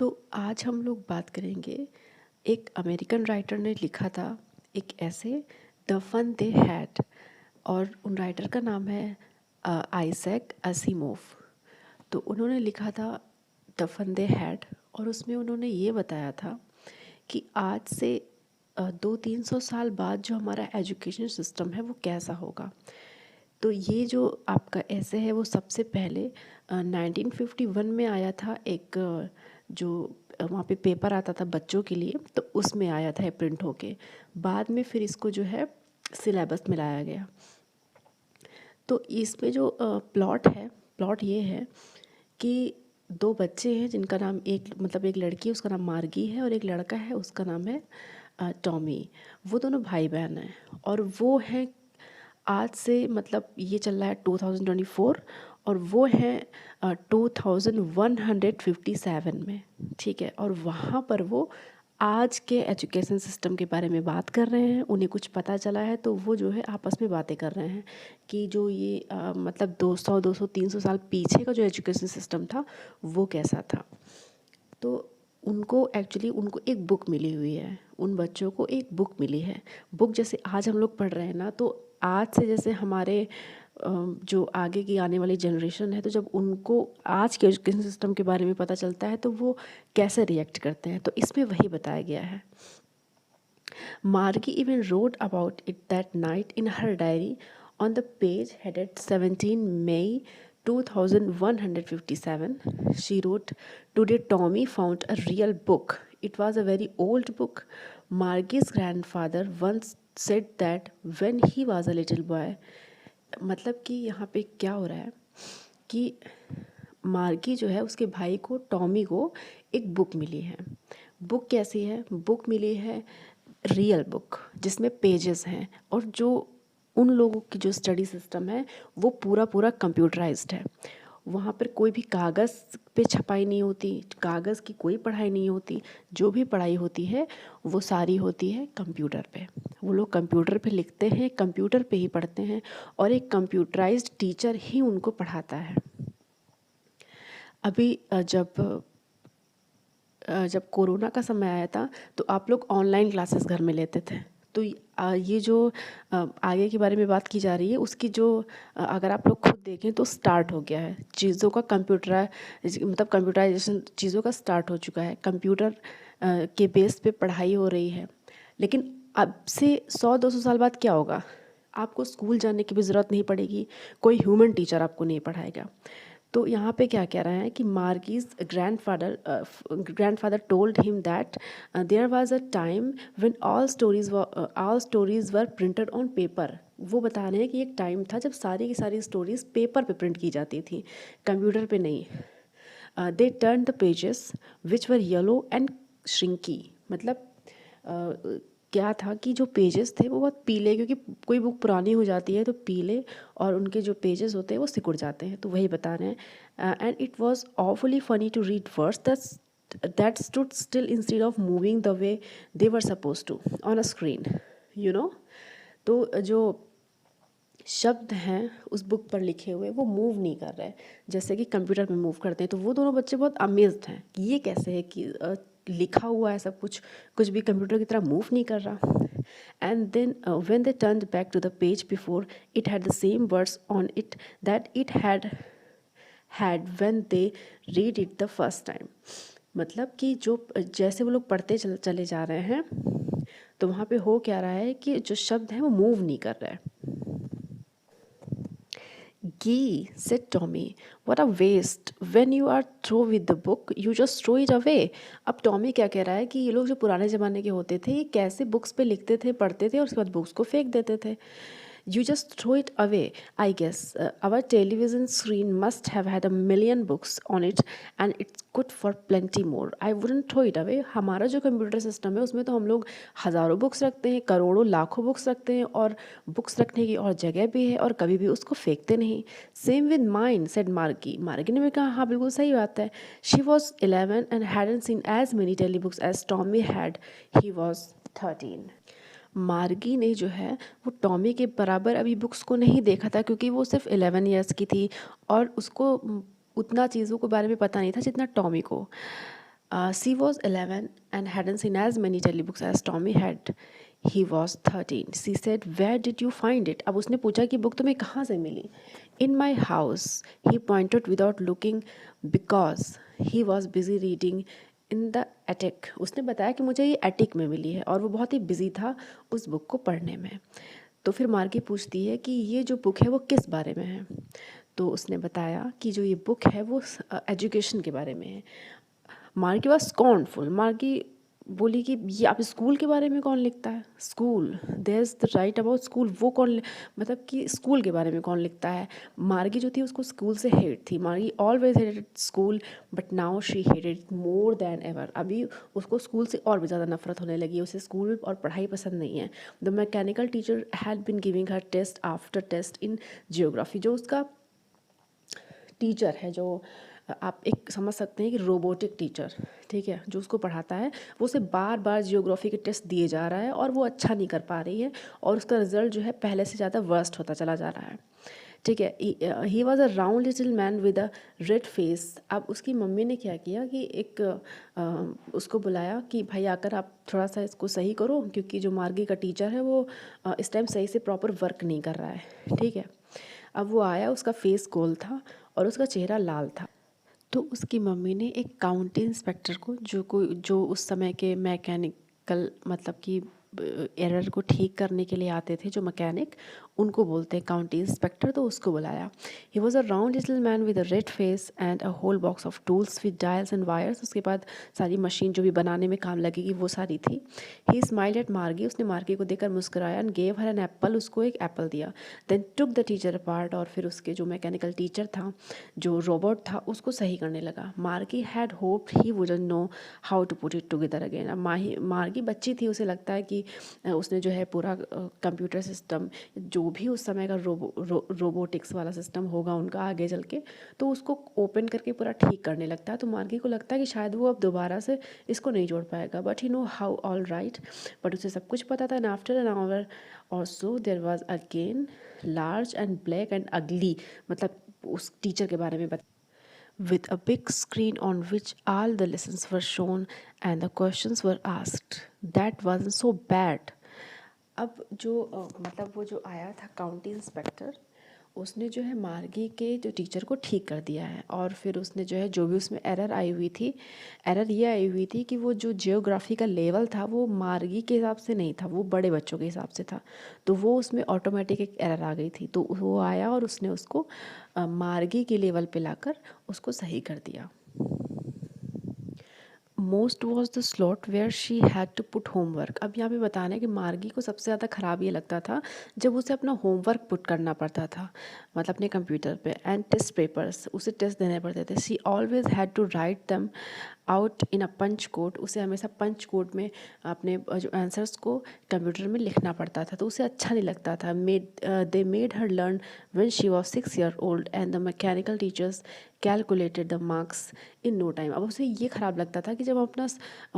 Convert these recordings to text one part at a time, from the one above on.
तो आज हम लोग बात करेंगे। एक अमेरिकन राइटर ने लिखा था एक ऐसे, द फन दे हैड। और उन राइटर का नाम है आइजैक असीमोव। तो उन्होंने लिखा था द फन दे हैड, और उसमें उन्होंने ये बताया था कि आज से 200-300 साल बाद जो हमारा एजुकेशन सिस्टम है वो कैसा होगा। तो ये जो आपका ऐसे है वो सबसे पहले 1951 में आया था। एक जो वहाँ पे पेपर आता था बच्चों के लिए, तो उसमें आया था प्रिंट होके। बाद में फिर इसको जो है सिलेबस में लाया गया। तो इसमें जो प्लॉट है, प्लॉट ये है कि दो बच्चे हैं जिनका नाम, एक लड़की है उसका नाम मार्गी है, और एक लड़का है उसका नाम है टॉमी। वो दोनों भाई बहन हैं, और वो हैं आज से, मतलब ये चल रहा है 2024, और वो हैं 2157 में। ठीक है, और वहाँ पर वो आज के एजुकेशन सिस्टम के बारे में बात कर रहे हैं। उन्हें कुछ पता चला है तो वो जो है आपस में बातें कर रहे हैं कि जो ये मतलब 200-300 साल पीछे का जो एजुकेशन सिस्टम था वो कैसा था। तो उनको एक बुक मिली हुई है, उन बच्चों को एक बुक मिली है। बुक जैसे आज हम लोग पढ़ रहे हैं ना, तो आज से जैसे हमारे जो आगे की आने वाली जनरेशन है, तो जब उनको आज के एजुकेशन सिस्टम के बारे में पता चलता है तो वो कैसे रिएक्ट करते हैं, तो इसमें वही बताया गया है। Margie even wrote about it that night in her diary on the page headed 17 May 2157. She wrote, "Today Tommy found a real book. It was a very old book. Margie's grandfather once said that when he was a little boy." मतलब कि यहाँ पे क्या हो रहा है कि मार्गी जो है उसके भाई को, टॉमी को, एक बुक मिली है। बुक कैसी है? बुक मिली है रियल बुक, जिसमें पेजेस हैं, और जो उन लोगों की जो स्टडी सिस्टम है वो पूरा पूरा कंप्यूटराइज्ड है। वहाँ पर कोई भी कागज़ पे छपाई नहीं होती, कागज़ की कोई पढ़ाई नहीं होती। जो भी पढ़ाई होती है वो सारी होती है कंप्यूटर पे। वो लोग कंप्यूटर पे लिखते हैं, कंप्यूटर पे ही पढ़ते हैं, और एक कंप्यूटराइज्ड टीचर ही उनको पढ़ाता है। अभी जब कोरोना का समय आया था तो आप लोग ऑनलाइन क्लासेस घर में लेते थे। तो ये जो आगे के बारे में बात की जा रही है उसकी जो अगर आप लोग खुद देखें तो स्टार्ट हो गया है चीज़ों का मतलब कंप्यूटराइजेशन चीज़ों का स्टार्ट हो चुका है। कंप्यूटर के बेस पे पढ़ाई हो रही है। लेकिन अब से 100-200 साल बाद क्या होगा? आपको स्कूल जाने की भी ज़रूरत नहीं पड़ेगी, कोई ह्यूमन टीचर आपको नहीं पढ़ाएगा। तो यहाँ पे क्या कह रहा है कि Margie's grandfather told him that there was a time when all stories were printed on paper. वो बता रहे हैं कि एक टाइम था जब सारी की सारी स्टोरीज पेपर पे प्रिंट की जाती थी, कंप्यूटर पे नहीं। They turn the pages which were yellow and crinkly. मतलब क्या था कि जो पेजेस थे वो बहुत पीले, क्योंकि कोई बुक पुरानी हो जाती है तो पीले, और उनके जो पेजेस होते हैं वो सिकुड़ जाते हैं। तो वही बता रहे हैं। And it was awfully funny to read words that stood still instead of moving the way they were supposed to on a screen, you know। तो जो शब्द हैं उस बुक पर लिखे हुए वो मूव नहीं कर रहे जैसे कि कंप्यूटर में मूव करते हैं। तो वो दोनों बच्चे बहुत अमेज्ड हैं कि ये कैसे है कि लिखा हुआ है सब कुछ, कुछ भी कंप्यूटर की तरह मूव नहीं कर रहा। And then when they turned back to the page before, it had the same words on it that it had when they read it the first time. मतलब कि जो जैसे वो लोग पढ़ते चले जा रहे हैं तो वहाँ पे हो क्या रहा है कि जो शब्द हैं वो मूव नहीं कर रहे हैं। "Gee," said Tommy, "what a waste. When you are through with the book, you just throw it away." अब टॉमी क्या कह रहा है कि ये लोग जो पुराने ज़माने के होते थे ये कैसे बुक्स पे लिखते थे, पढ़ते थे, और उसके बाद बुक्स को फेंक देते थे। "You just throw it away. I guess our television screen must have had a million books on it and it's good for plenty more. I wouldn't throw it away." हमारा जो कंप्यूटर सिस्टम है उसमें तो हम लोग हज़ारों books रखते हैं, करोड़ों लाखों बुक्स रखते हैं, और बुक्स रखने की और जगह भी है, और कभी भी उसको फेंकते नहीं। "Same with mine," said मार्गी। मार्गी ने भी कहा, हाँ बिल्कुल सही बात है। "She was 11 and hadn't seen as many telebooks as Tommy had. He was 13." मार्गी ने जो है वो टॉमी के बराबर अभी बुक्स को नहीं देखा था, क्योंकि वो सिर्फ 11 ईयर्स की थी और उसको उतना चीज़ों के बारे में पता नहीं था जितना टॉमी को। She was 11 and hadn't seen as many telebooks as Tommy had. He was 13. She said, "Where did you find it?" अब उसने पूछा कि बुक तुम्हें कहाँ से मिली? In my house, he pointed without looking because he was busy reading in the attic. उसने बताया कि मुझे ये attic में मिली है और वो बहुत ही busy था उस बुक को पढ़ने में। तो फिर मार्गी पूछती है कि ये जो बुक है वो किस बारे में है? तो उसने बताया कि जो ये बुक है वो एजुकेशन के बारे में है। मार्गी वॉज स्कॉर्नफुल। मार्गी बोली कि ये आप स्कूल के बारे में कौन लिखता है? School, there is the write about school, वो कौन मतलब कि स्कूल के बारे में कौन लिखता है? मार्गी जो थी उसको स्कूल से हेट थी। मार्गी always hated school but now she hated it more than ever. अभी उसको स्कूल से और भी ज़्यादा नफरत होने लगी है। उसे स्कूल और पढ़ाई पसंद नहीं है। The mechanical teacher had been giving her test after test in geography. जो उसका टीचर है, जो आप एक समझ सकते हैं कि रोबोटिक टीचर, ठीक है, जो उसको पढ़ाता है वो उसे बार बार जियोग्राफी के टेस्ट दिए जा रहा है और वो अच्छा नहीं कर पा रही है और उसका रिजल्ट जो है पहले से ज़्यादा वर्स्ट होता चला जा रहा है। ठीक है, ही was a round little man with a red face. अब उसकी मम्मी ने क्या किया कि एक उसको बुलाया कि भाई आकर आप थोड़ा सा इसको सही करो, क्योंकि जो मार्गी का टीचर है वो इस टाइम सही से प्रॉपर वर्क नहीं कर रहा है। ठीक है, अब वो आया, उसका फेस गोल था और उसका चेहरा लाल था। तो उसकी मम्मी ने एक काउंटी इंस्पेक्टर को, जो उस समय के मैकेनिकल मतलब कि एरर को ठीक करने के लिए आते थे, जो मैकेनिक, उनको बोलते हैं काउंटी इंस्पेक्टर, तो उसको बुलाया। He was a round little man with a red face and a whole box of tools with dials and wires. उसके बाद सारी मशीन जो भी बनाने में काम लगेगी वो सारी थी। ही स्माइल्ड एट मार्गी। उसने मार्गी को देखकर मुस्कुराया and gave her an apple. उसको एक एप्पल दिया। Then took the teacher apart. और फिर उसके जो मैकेनिकल टीचर था, जो रोबोट था, उसको सही करने लगा। Margie had hoped he wouldn't know how to put it together again. अब मार्गी बच्ची थी, उसे लगता है कि उसने जो है पूरा कंप्यूटर सिस्टम, जो भी उस समय का रोबोटिक्स वाला सिस्टम होगा उनका आगे चल के, तो उसको ओपन करके पूरा ठीक करने लगता है। तो मार्गी को लगता है कि शायद वो अब दोबारा से इसको नहीं जोड़ पाएगा, but he know how all right. But उसे सब कुछ पता था। And after an hour or so there was again large and black and ugly, मतलब उस टीचर के बारे में बता, with a big screen on which all the lessons were shown and the questions were asked. That wasn't so bad. अब जो मतलब वो जो आया था काउंटी इंस्पेक्टर, उसने जो है मार्गी के जो टीचर को ठीक कर दिया है। और फिर उसने जो है जो भी उसमें एरर आई हुई थी, एरर ये आई हुई थी कि वो जो जियोग्राफी का लेवल था वो मार्गी के हिसाब से नहीं था, वो बड़े बच्चों के हिसाब से था। तो वो उसमें ऑटोमेटिक एक एरर आ गई थी। तो वो आया और उसने उसको मार्गी के लेवल पे लाकर उसको सही कर दिया। Most was the slot where she had to put homework. अब यहाँ पे बताना है कि मार्गी को सबसे ज़्यादा ख़राब ये लगता था जब उसे अपना होमवर्क पुट करना पड़ता था, मतलब अपने कंप्यूटर पे, एंड टेस्ट पेपर्स, उसे टेस्ट देने पड़ते थे। She always had to write them out in a punch code. उसे हमेशा पंच कोड में अपने जो आंसर्स को कंप्यूटर में लिखना पड़ता था, तो उसे अच्छा नहीं लगता था। They made her learn when she was 6 years old and the mechanical teachers calculated the marks in no time. अब उसे ये ख़राब लगता था कि जब हम अपना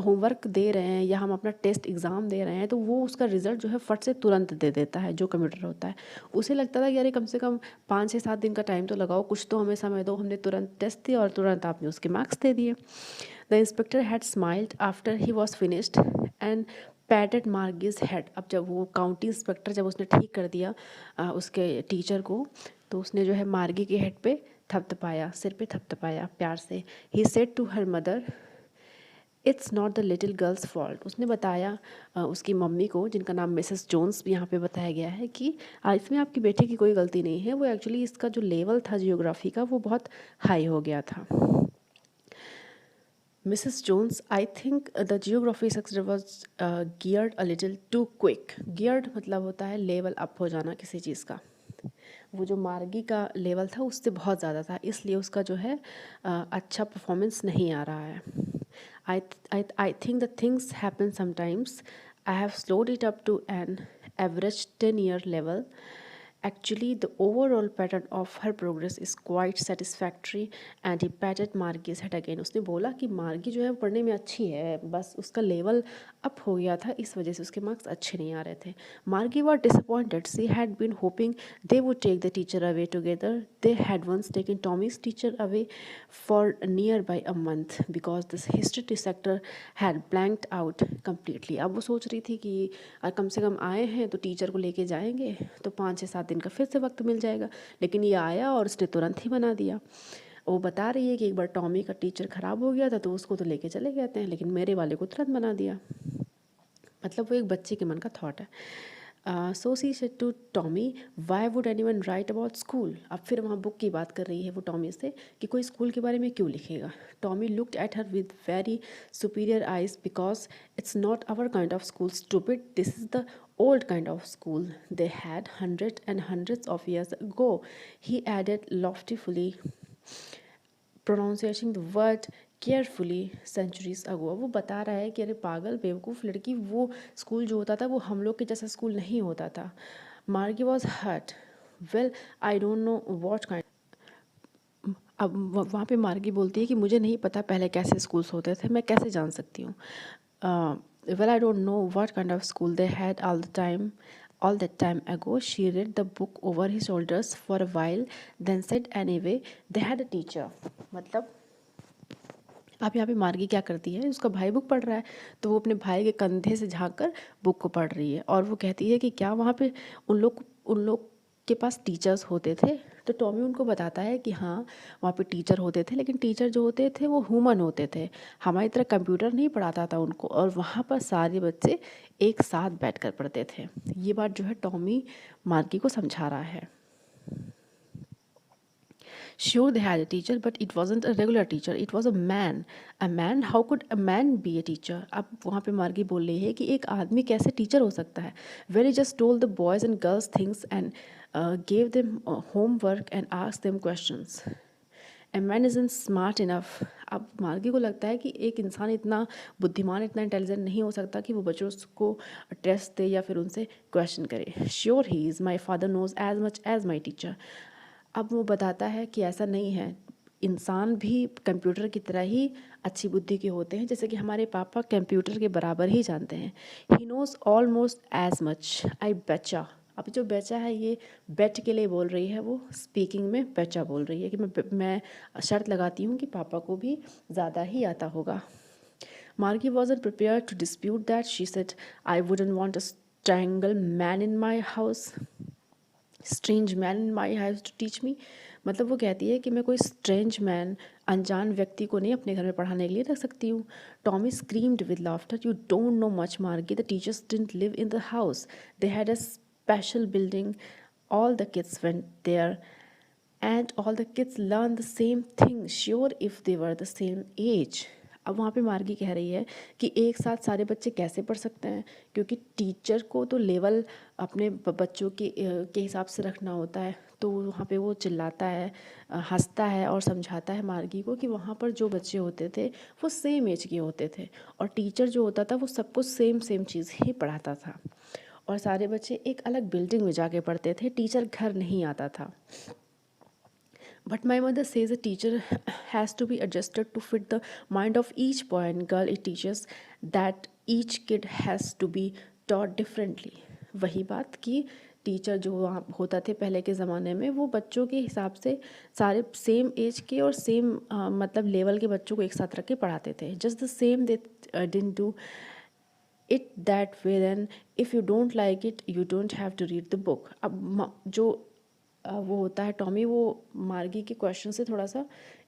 होमवर्क दे रहे हैं या हम अपना टेस्ट एग्ज़ाम दे रहे हैं तो वो उसका रिज़ल्ट जो है फट से तुरंत दे देता है, जो कंप्यूटर होता है। उसे लगता था कि अरे कम से कम 5 से 7 दिन का टाइम तो लगाओ, कुछ तो हमें समय दो, हमने तुरंत टेस्ट दिया और तुरंत आपने उसके मार्क्स दे दिए। The inspector had smiled after he was finished and patted Margie's head. अब जब वो काउंटी इंस्पेक्टर, जब उसने ठीक कर दिया उसके टीचर को, तो उसने जो है मार्गी के हेड पे थपथपाया, सिर पे थपथपाया प्यार से। He said to her mother, it's not the little girl's fault. उसने बताया उसकी मम्मी को, जिनका नाम मिसेस जोन्स भी यहाँ पे बताया गया है, कि इसमें आपकी बेटी की कोई गलती नहीं है, वो एक्चुअली इसका जो लेवल था जियोग्राफी का वो बहुत हाई हो गया था। Mrs. Jones, I think the geography section was geared a little too quick. Geared मतलब होता है लेवल अप हो जाना किसी चीज़ का। वो जो मार्गी का लेवल था उससे बहुत ज़्यादा था, इसलिए उसका जो है अच्छा परफॉर्मेंस नहीं आ रहा है। I think the things happen sometimes. I have slowed it up to an average 10-year level Actually, the overall pattern of her progress is quite satisfactory and he patted Margie's head again. उसने बोला कि मार्गी जो है वो पढ़ने में अच्छी है, बस उसका लेवल अप हो गया था, इस वजह से उसके मार्क्स अच्छे नहीं आ रहे थे. Margie was disappointed. She had been hoping they would take the teacher away together. They had once taken Tommy's teacher away for nearby a month because this history sector had blanked out completely. अब वो सोच रही थी कि कम से कम आए हैं तो टीचर को लेके जाएंगे तो 5 से 7 दिन का फिर से वक्त मिल जाएगा, लेकिन ये आया और उसने तुरंत ही बना दिया. वो बता रही है कि एक बार टॉमी का टीचर ख़राब हो गया था तो उसको तो लेके चले गए थे, लेकिन मेरे वाले को तुरंत बना दिया. मतलब वो एक बच्चे के मन का थॉट है. So she said to Tommy, why would anyone write about school. अब फिर वहाँ बुक की बात कर रही है वो टॉमी से कि कोई स्कूल के बारे में क्यों लिखेगा. Tommy looked at her with very superior eyes because it's not our kind of school stupid, this is the old kind of school they had hundreds and hundreds of years ago, he added loftily, pronouncing the word carefully centuries ago. वो बता रहा है कि अरे पागल बेवकूफ़ लड़की, वो स्कूल जो होता था वो हम लोग के जैसा स्कूल नहीं होता था. Margie was hurt. Well I don't know what kind. अब वहाँ पे मार्गी बोलती है कि मुझे नहीं पता पहले कैसे स्कूल्स होते थे, मैं कैसे जान सकती हूँ. Well I don't know what kind of school they had all that time ago. She read the book over his shoulders for a while, then said anyway they had a teacher. मतलब अब यहाँ पे मार्गी क्या करती है, उसका भाई बुक पढ़ रहा है तो वो अपने भाई के कंधे से झाँक कर बुक को पढ़ रही है और वो कहती है कि क्या वहाँ पे उन लोग के पास टीचर्स होते थे. तो टॉमी उनको बताता है कि हाँ वहाँ पे टीचर होते थे, लेकिन टीचर जो होते थे वो ह्यूमन होते थे, हमारी तरह कंप्यूटर नहीं पढ़ाता था उनको, और वहाँ पर सारे बच्चे एक साथ बैठ कर पढ़ते थे. ये बात जो है टॉमी मार्गी को समझा रहा है. Sure, they had a teacher, but it wasn't a regular teacher. It was a man. A man? How could a man be a teacher? अब वहाँ पे मार्गी बोल रही है कि एक आदमी कैसे टीचर हो सकता है. Well, he just told the boys and girls things and gave them homework and asked them questions. A man isn't smart enough. अब मार्गी को लगता है कि एक इंसान इतना बुद्धिमान, इतना इंटेलिजेंट नहीं हो सकता कि वो बच्चों को टेस्ट दे या फिर उनसे क्वेश्चन करे. Sure he is. My father knows as much as my teacher. अब वो बताता है कि ऐसा नहीं है, इंसान भी कंप्यूटर की तरह ही अच्छी बुद्धि के होते हैं, जैसे कि हमारे पापा कंप्यूटर के बराबर ही जानते हैं. He knows almost as much. I betcha. अब जो बेचा है ये बेट के लिए बोल रही है, वो स्पीकिंग में बेचा बोल रही है कि मैं शर्त लगाती हूँ कि पापा को भी ज़्यादा ही आता होगा. मार्गी wasn't prepared to dispute that. She said, I wouldn't want a strangle man in my house. Strange man in my house to teach me. मतलब वो कहती है कि मैं कोई स्ट्रेंज मैन, अनजान व्यक्ति को नहीं अपने घर में पढ़ाने के लिए रख सकती हूँ. Tommy screamed with laughter. You don't know much Margie, the teachers didn't live in the house, they had a special building, all the kids went there and all the kids learned the same thing, sure if they were the same age. अब वहाँ पे मार्गी कह रही है कि एक साथ सारे बच्चे कैसे पढ़ सकते हैं, क्योंकि टीचर को तो लेवल अपने बच्चों के हिसाब से रखना होता है. तो वहाँ पे वो चिल्लाता है, हंसता है और समझाता है मार्गी को कि वहाँ पर जो बच्चे होते थे वो सेम एज के होते थे और टीचर जो होता था वो सबको सेम चीज़ ही पढ़ाता था और सारे बच्चे एक अलग बिल्डिंग में जाके पढ़ते थे, टीचर घर नहीं आता था. But my mother says a teacher has to be adjusted to fit the mind of each boy and girl. It teaches that each kid has to be taught differently. वही बात कि टीचर जो वहाँ होता थे पहले के ज़माने में वो बच्चों के हिसाब से सारे सेम एज के और सेम मतलब लेवल के बच्चों को एक साथ रख के पढ़ाते थे. Just the same they didn't do it that way. Then if you don't like it you don't have to read the book. अब जो वो होता है टॉमी, वो मार्गी के क्वेश्चन से थोड़ा सा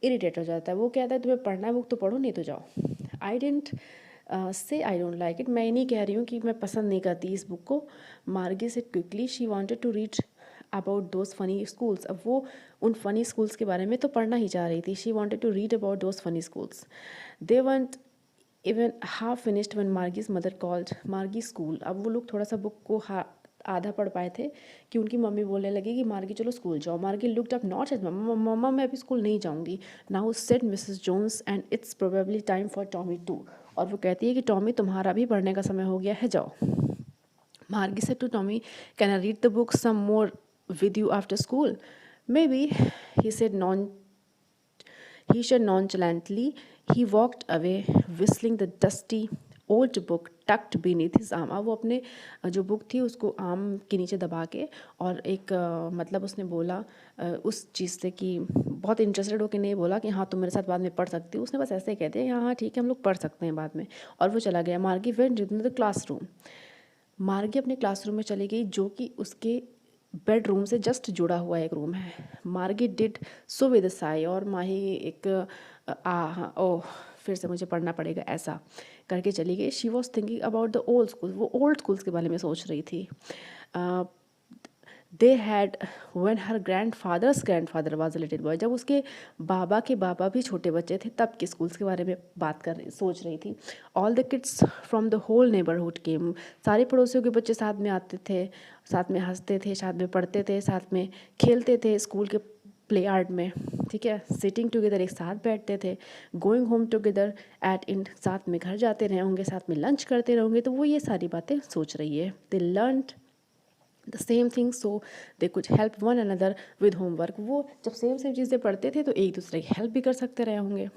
इरिटेट हो जाता है. वो कहता है तुम्हें पढ़ना है बुक तो पढ़ो, नहीं तो जाओ. आई didn't say I don't like it. मैं नहीं कह रही हूँ कि मैं पसंद नहीं करती इस बुक को. मार्गी से quickly she wanted to read about those funny schools. अब वो उन फनी स्कूल्स के बारे में तो पढ़ना ही चाह रही थी. She wanted to read about those funny schools. They weren't even half finished when Margie's mother called Margie school. अब वो लोग थोड़ा सा बुक को आधा पढ़ पाए थे कि उनकी मम्मी बोलने लगी कि मार्गी चलो स्कूल जाओ. Margie looked up not as mamma मैं अभी स्कूल नहीं जाऊँगी. Now said Mrs Jones and it's probably time for Tommy too. और वो कहती है कि टॉमी तुम्हारा भी पढ़ने का समय हो गया है, जाओ. Margie said to Tommy, can I read the book some more with you after school? Maybe, he said he said nonchalantly. He walked away, whistling the dusty old book tucked beneath his arm. अब वो अपने जो book थी उसको आम के नीचे दबा के और एक मतलब उसने बोला उस चीज़ से कि बहुत इंटरेस्टेड होकर नहीं बोला कि हाँ तुम मेरे साथ बाद में पढ़ सकती हो, उसने बस ऐसे ही कह दिया हाँ हाँ ठीक है हम लोग पढ़ सकते हैं बाद में, और वो चला गया। मार्गी वेंट इन द क्लासरूम। मार्गी अपने क्लासरूम में चली गई जो कि उसके बेडरूम से जस्ट जुड़ा हुआ एक रूम है। मार्गी did so with a Sai, और माही एक हाँ ओह फिर से मुझे पढ़ना पड़ेगा ऐसा करके चली गई। She was thinking about the old school, वो ओल्ड स्कूल्स के बारे में सोच रही थी। They had when her grandfather was a little boy, जब उसके बाबा के बाबा भी छोटे बच्चे थे तब के स्कूल्स के बारे में सोच रही थी। All the kids from the whole neighbourhood came, सारे पड़ोसियों के बच्चे साथ में आते थे, साथ में हंसते थे, साथ में पढ़ते थे, साथ में खेलते थे स्कूल के प्ले यार्ड में, ठीक है, सिटिंग टुगेदर एक साथ बैठते थे, गोइंग होम टुगेदर एट इन, साथ में घर जाते रहे होंगे, साथ में लंच करते रहेंगे। तो वो ये सारी बातें सोच रही है। They learned the same thing so they could help one another with homework, वो जब सेम चीज़ें पढ़ते थे तो एक दूसरे की हेल्प भी कर सकते रहे होंगे।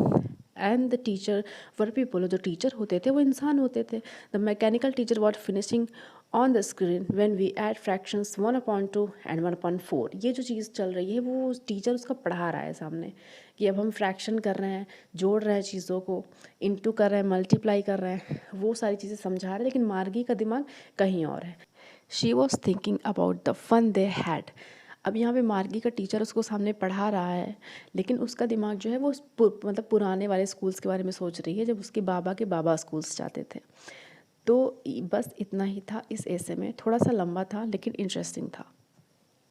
And the teacher were people, जो टीचर होते थे वो इंसान होते थे। The mechanical teacher what finishing on the screen when we add fractions 1/2 and 1/4, ये जो चीज़ चल रही है वो टीचर उसका पढ़ा रहा है सामने कि अब हम फ्रैक्शन कर रहे हैं, जोड़ रहे हैं चीज़ों को, इनटू कर रहे हैं, मल्टीप्लाई कर रहे हैं, वो सारी चीज़ें समझा रहे हैं। लेकिन मार्गी का दिमाग कहीं और है। She was thinking about the fun they had. अब यहाँ पे मार्गी का टीचर उसको सामने पढ़ा रहा है, लेकिन उसका दिमाग जो है वो मतलब पुराने वाले स्कूल्स के बारे में सोच रही है जब उसके बाबा के बाबा स्कूल्स जाते थे। तो बस इतना ही था इस ऐसे में, थोड़ा सा लंबा था लेकिन इंटरेस्टिंग था।